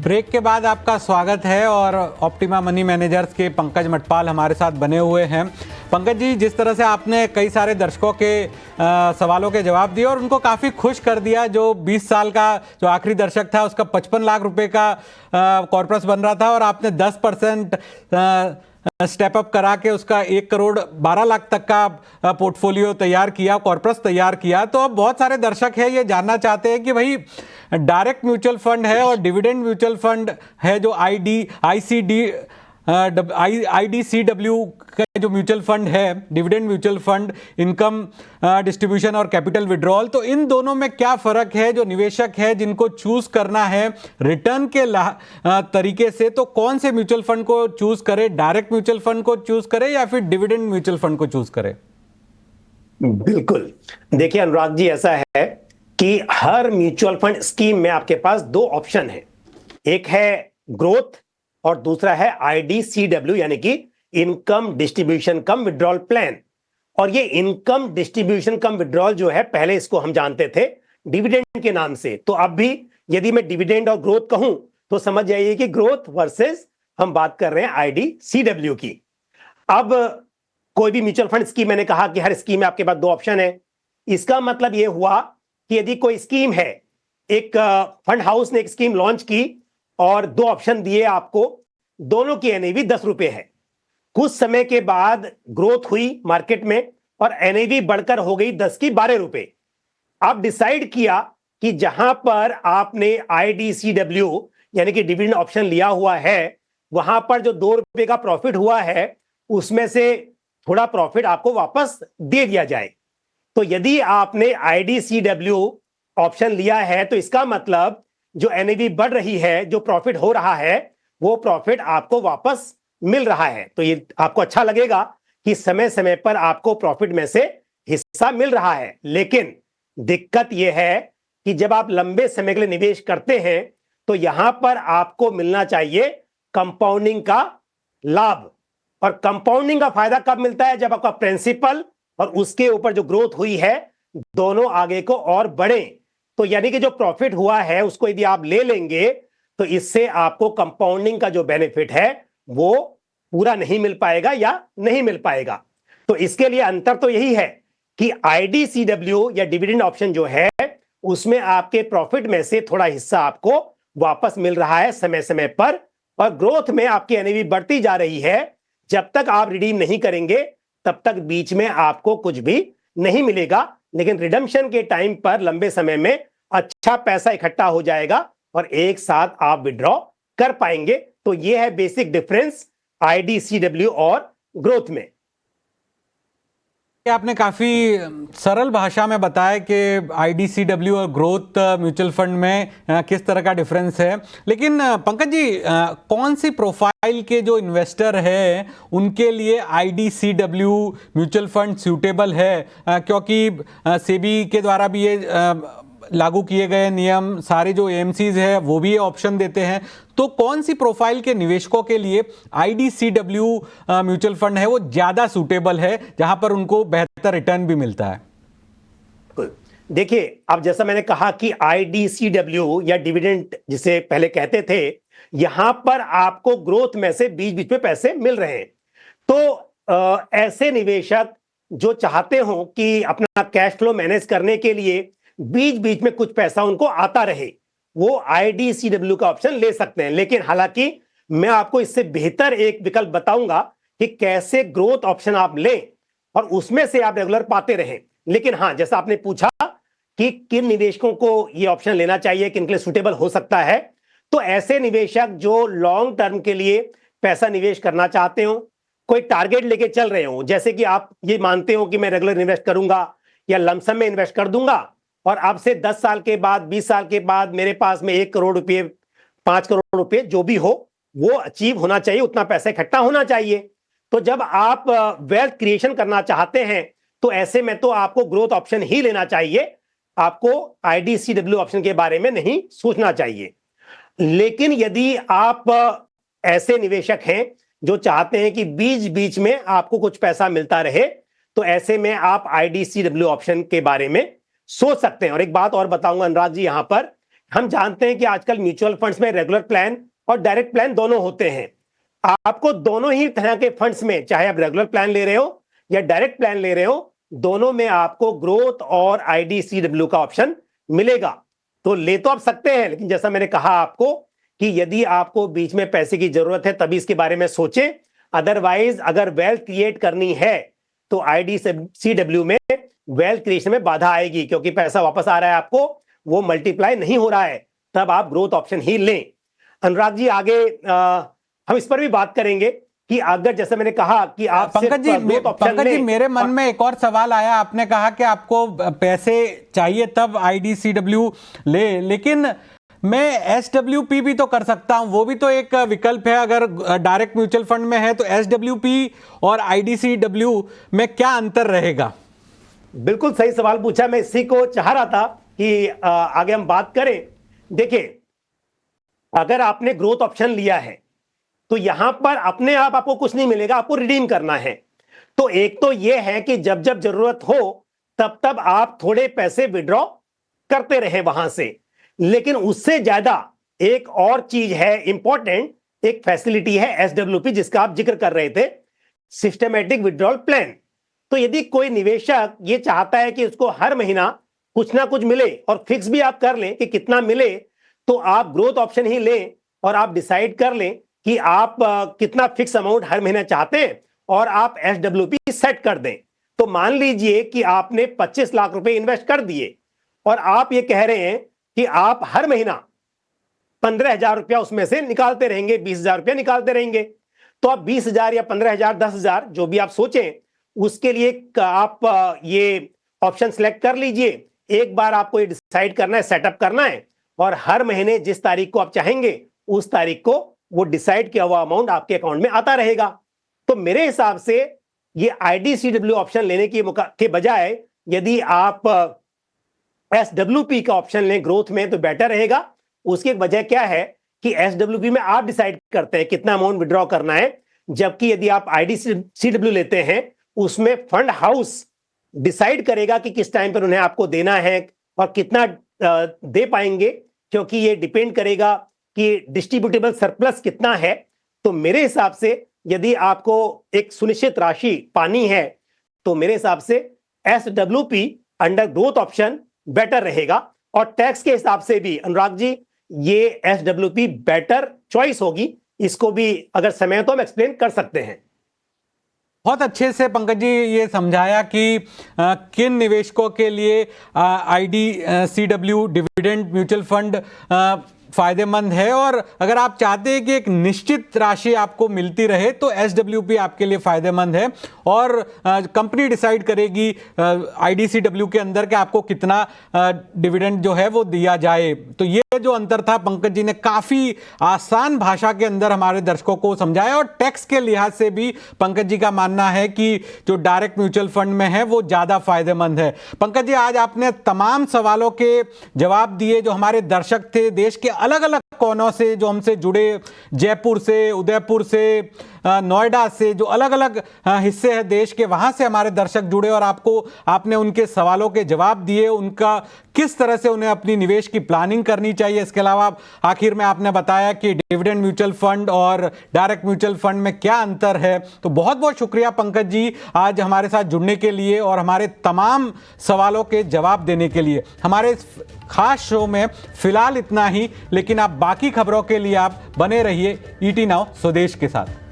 Break के बाद आपका स्वागत है और ऑप्टिमा मनी मैनेजर्स के पंकज मटपाल हमारे साथ बने हुए हैं। पंकज जी, जिस तरह से आपने कई सारे दर्शकों के सवालोों के जवाब दिए और उनको काफ़ी खुश कर दिया। जो 20 साल का जो आखिरी दर्शक था उसका 55 लाख रुपए का कॉर्पस बन रहा था और आपने 10% स्टेप अप करा के उसका 1 करोड़ 12 लाख तक का पोर्टफोलियो तैयार किया, कॉर्पस तैयार किया। तो अब बहुत सारे दर्शक हैं ये जानना चाहते हैं कि भाई डायरेक्ट म्यूचुअल फंड है और डिविडेंड म्यूचुअल फंड है जो आईडीसीडब्ल्यू का जो म्यूचुअल फंड है, dividend mutual fund, income distribution और कैपिटल विड्रॉल, तो इन दोनों में क्या फर्क है? जो निवेशक है जिनको चूज करना है रिटर्न के तरीके से, तो कौन से म्यूचुअल फंड को चूज करे? डायरेक्ट म्यूचुअल फंड को चूज करे या फिर डिविडेंड म्यूचुअल फंड को चूज करे? बिल्कुल, देखिए अनुराग जी, ऐसा है कि हर म्यूचुअल फंड स्कीम में आपके पास दो ऑप्शन है। एक है ग्रोथ और दूसरा है आईडीसीडब्ल्यू, यानी कि इनकम डिस्ट्रीब्यूशन कम विड्रॉल प्लान। और ये इनकम डिस्ट्रीब्यूशन कम विड्रॉल जो है, पहले इसको हम जानते थे डिविडेंड के नाम से। तो अब भी यदि मैं डिविडेंड और ग्रोथ कहूं तो समझ जाइए कि ग्रोथ वर्सेस हम बात कर रहे हैं आईडीसीडब्ल्यू की। अब कोई भी म्यूचुअल फंड स्कीम, मैंने कहा कि हर स्कीम में आपके पास दो ऑप्शन है। इसका मतलब यह हुआ कि यदि कोई स्कीम है, एक फंड हाउस ने एक स्कीम लॉन्च की और दो ऑप्शन दिए आपको, दोनों की एनएवी 10 रुपए है। कुछ समय के बाद ग्रोथ हुई मार्केट में और एनएवी बढ़कर हो गई 10 की 12 रुपए। आप डिसाइड किया कि जहां पर आपने आईडीसीडब्ल्यू यानी कि डिविडेंड ऑप्शन लिया हुआ है, वहां पर जो 2 रुपए का प्रॉफिट हुआ है उसमें से थोड़ा प्रॉफिट आपको वापस दे दिया जाए। तो यदि आपने आईडीसीडब्ल्यू ऑप्शन लिया है तो इसका मतलब जो एनएवी बढ़ रही है, जो प्रॉफिट हो रहा है, वो प्रॉफिट आपको वापस मिल रहा है। तो ये आपको अच्छा लगेगा कि समय समय पर आपको प्रॉफिट में से हिस्सा मिल रहा है। लेकिन दिक्कत यह है कि जब आप लंबे समय के लिए निवेश करते हैं तो यहां पर आपको मिलना चाहिए कंपाउंडिंग का लाभ। और कंपाउंडिंग का फायदा कब मिलता है? जब आपका प्रिंसिपल और उसके ऊपर जो ग्रोथ हुई है दोनों आगे को और बढ़े। तो यानी कि जो प्रॉफिट हुआ है उसको यदि आप ले लेंगे तो इससे आपको कंपाउंडिंग का जो बेनिफिट है वो पूरा नहीं मिल पाएगा या नहीं मिल पाएगा। तो इसके लिए अंतर तो यही है कि आईडीसीडब्ल्यू या डिविडेंड ऑप्शन जो है उसमें आपके प्रॉफिट में से थोड़ा हिस्सा आपको वापस मिल रहा है समय समय पर, और ग्रोथ में आपकी एनएवी बढ़ती जा रही है। जब तक आप रिडीम नहीं करेंगे तब तक बीच में आपको कुछ भी नहीं मिलेगा, लेकिन रिडम्पशन के टाइम पर लंबे समय में अच्छा पैसा इकट्ठा हो जाएगा और एक साथ आप विड्रॉ कर पाएंगे। तो यह है बेसिक डिफरेंस आईडीसीडब्ल्यू और ग्रोथ में। आपने काफी सरल भाषा में बताया कि आईडीसीडब्ल्यू और ग्रोथ म्यूचुअल फंड में किस तरह का डिफरेंस है। लेकिन पंकज जी, कौन सी प्रोफाइल के जो इन्वेस्टर है उनके लिए आईडीसीडब्ल्यू म्यूचुअल फंड सूटेबल है? क्योंकि सेबी के द्वारा भी ये लागू किए गए नियम, सारे जो एएमसीज है वो भी ये ऑप्शन देते हैं। तो कौन सी प्रोफाइल के निवेशकों के लिए आईडीसीडब्ल्यू म्यूचुअल फंड है वो ज्यादा सूटेबल है, जहां पर उनको बेहतर रिटर्न भी मिलता है? देखिए, अब जैसा मैंने कहा कि आईडीसीडब्ल्यू या डिविडेंड जिसे पहले कहते थे, यहां पर आपको ग्रोथ में से बीच बीच में पैसे मिल रहे हैं। तो ऐसे निवेशक जो चाहते हो कि अपना कैश फ्लो मैनेज करने के लिए बीच बीच में कुछ पैसा उनको आता रहे, वो आईडीसीडब्ल्यू का ऑप्शन ले सकते हैं। लेकिन हालांकि मैं आपको इससे बेहतर एक विकल्प बताऊंगा कि कैसे ग्रोथ ऑप्शन आप लें और उसमें से आप रेगुलर पाते रहें। लेकिन हां, जैसा आपने पूछा कि किन निवेशकों को यह ऑप्शन लेना चाहिए, किन के लिए सुटेबल हो सकता है, तो ऐसे निवेशक जो लॉन्ग टर्म के लिए पैसा निवेश करना चाहते हो, कोई टारगेट लेके चल रहे हो, जैसे कि आप ये मानते हो कि मैं रेगुलर इन्वेस्ट करूंगा या लमसम में इन्वेस्ट कर दूंगा और अब से 10 साल के बाद, 20 साल के बाद मेरे पास में 1 करोड़ रुपए, 5 करोड़ रुपए जो भी हो वो अचीव होना चाहिए, उतना पैसा इकट्ठा होना चाहिए। तो जब आप वेल्थ क्रिएशन करना चाहते हैं तो ऐसे में तो आपको ग्रोथ ऑप्शन ही लेना चाहिए, आपको आईडीसीडब्ल्यू ऑप्शन के बारे में नहीं सोचना चाहिए। लेकिन यदि आप ऐसे निवेशक हैं जो चाहते हैं कि बीच बीच में आपको कुछ पैसा मिलता रहे, तो ऐसे में आप आईडीसीडब्ल्यू ऑप्शन के बारे में सोच सकते हैं। और एक बात और बताऊंगा अनुराग जी, यहां पर हम जानते हैं कि आजकल म्यूचुअल फंड्स में रेगुलर प्लान और डायरेक्ट प्लान दोनों होते हैं। आपको दोनों ही तरह के फंड्स में, चाहे आप रेगुलर प्लान ले रहे हो या डायरेक्ट प्लान ले रहे हो, दोनों में आपको ग्रोथ और आईडीसीडब्ल्यू का ऑप्शन मिलेगा। तो ले तो आप सकते हैं, लेकिन जैसा मैंने कहा आपको कि यदि आपको बीच में पैसे की जरूरत है तभी इसके बारे में सोचें। अदरवाइज अगर वेल्थ क्रिएट करनी है तो आईडीसीडब्ल्यू में वेल्थ क्रिएशन में बाधा आएगी, क्योंकि पैसा वापस आ रहा है आपको, वो मल्टीप्लाई नहीं हो रहा है, तब आप ग्रोथ ऑप्शन ही लें। अनुराग जी, आगे हम इस पर भी बात करेंगे कि अगर जैसे मैंने कहा कि आप पंकज जी मेरे मन में एक और सवाल आया। आपने कहा कि आपको पैसे चाहिए तब आईडीसीडब्ल्यू लेकिन मैं एसडब्ल्यूपी भी तो कर सकता हूं, वो भी तो एक विकल्प है। अगर डायरेक्ट म्यूचुअल फंड में है तो एसडब्ल्यूपी और आईडीसीडब्ल्यू में क्या अंतर रहेगा? बिल्कुल सही सवाल पूछा, मैं इसी को चाह रहा था कि आगे हम बात करें। देखिए, अगर आपने ग्रोथ ऑप्शन लिया है तो यहां पर अपने आप आपको कुछ नहीं मिलेगा, आपको रिडीम करना है। तो एक तो यह है कि जब जब जरूरत हो तब तब आप थोड़े पैसे विड्रॉ करते रहे वहां से, लेकिन उससे ज्यादा एक और चीज है इंपॉर्टेंट, एक फैसिलिटी है एसडब्ल्यूपी जिसका आप जिक्र कर रहे थे, सिस्टमैटिक विड्रॉल प्लान। तो यदि कोई निवेशक ये चाहता है कि उसको हर महीना कुछ ना कुछ मिले और फिक्स भी आप कर लें कि कितना मिले, तो आप ग्रोथ ऑप्शन ही लें और आप डिसाइड कर लें कि आप कितना फिक्स अमाउंट हर महीना चाहते हैं और आप एसडब्ल्यूपी सेट कर दें। तो मान लीजिए कि आपने 25 लाख रुपए इन्वेस्ट कर दिए और आप ये कह रहे हैं कि आप हर महीना 15,000 रुपया उसमें से निकालते रहेंगे, 20,000 रुपया निकालते रहेंगे। तो आप 20,000 या 15,000, 10,000 जो भी आप सोचें, उसके लिए आप ये ऑप्शन सेलेक्ट कर लीजिए। एक बार आपको ये डिसाइड करना है, सेटअप करना है, और हर महीने जिस तारीख को आप चाहेंगे उस तारीख को वो डिसाइड किया हुआ अमाउंट आपके अकाउंट में आता रहेगा। तो मेरे हिसाब से ये आईडीसीडब्ल्यू ऑप्शन लेने के बजाय यदि आप एसडब्ल्यूपी का ऑप्शन लें ग्रोथ में तो बेटर रहेगा। उसकी एक वजह क्या है कि एसडब्ल्यूपी में आप डिसाइड करते हैं कितना अमाउंट विड्रॉ करना है, जबकि यदि आप आईडीसीडब्ल्यू लेते हैं उसमें फंड हाउस डिसाइड करेगा कि किस टाइम पर उन्हें आपको देना है और कितना दे पाएंगे, क्योंकि ये डिपेंड करेगा कि डिस्ट्रीब्यूटेबल सरप्लस कितना है। तो मेरे हिसाब से यदि आपको एक सुनिश्चित राशि पानी है तो मेरे हिसाब से SWP under growth option better रहेगा। और टैक्स के हिसाब से भी अनुराग जी ये एसडब्ल्यूपी बेटर चॉइस होगी। इसको भी अगर समय तो हम एक्सप्लेन कर सकते हैं। बहुत अच्छे से पंकज जी ये समझाया कि किन निवेशकों के लिए आईडीसीडब्ल्यू डिविडेंड म्यूचुअल फंड फायदेमंद है, और अगर आप चाहते हैं कि एक निश्चित राशि आपको मिलती रहे तो एसडब्ल्यूपी आपके लिए फायदेमंद है, और कंपनी डिसाइड करेगी आईडीसीडब्ल्यू के अंदर कि आपको कितना डिविडेंड जो है वो दिया जाए। तो ये जो अंतर था पंकज जी ने काफी आसान भाषा के अंदर हमारे दर्शकों को समझाया, और टैक्स के लिहाज से भी पंकज जी का मानना है कि जो डायरेक्ट म्यूचुअल फंड में है वो ज्यादा फायदेमंद है। पंकज जी, आज आपने तमाम सवालों के जवाब दिए। जो हमारे दर्शक थे देश के अलग अलग कोनों से जो हमसे जुड़े, जयपुर से, उदयपुर से, नोएडा से, जो अलग अलग हिस्से हैं देश के, वहां से हमारे दर्शक जुड़े और आपने उनके सवालों के जवाब दिए, उनका किस तरह से उन्हें अपनी निवेश की प्लानिंग करनी चाहिए। इसके अलावा आखिर में आपने बताया कि डिविडेंड म्यूचुअल फंड और डायरेक्ट म्यूचुअल फंड में क्या अंतर है। तो बहुत बहुत शुक्रिया पंकज जी आज हमारे साथ जुड़ने के लिए और हमारे तमाम सवालों के जवाब देने के लिए। हमारे इस खास शो में फिलहाल इतना ही, लेकिन आप बाकी खबरों के लिए आप बने रहिए ईटी नाउ स्वदेश के साथ।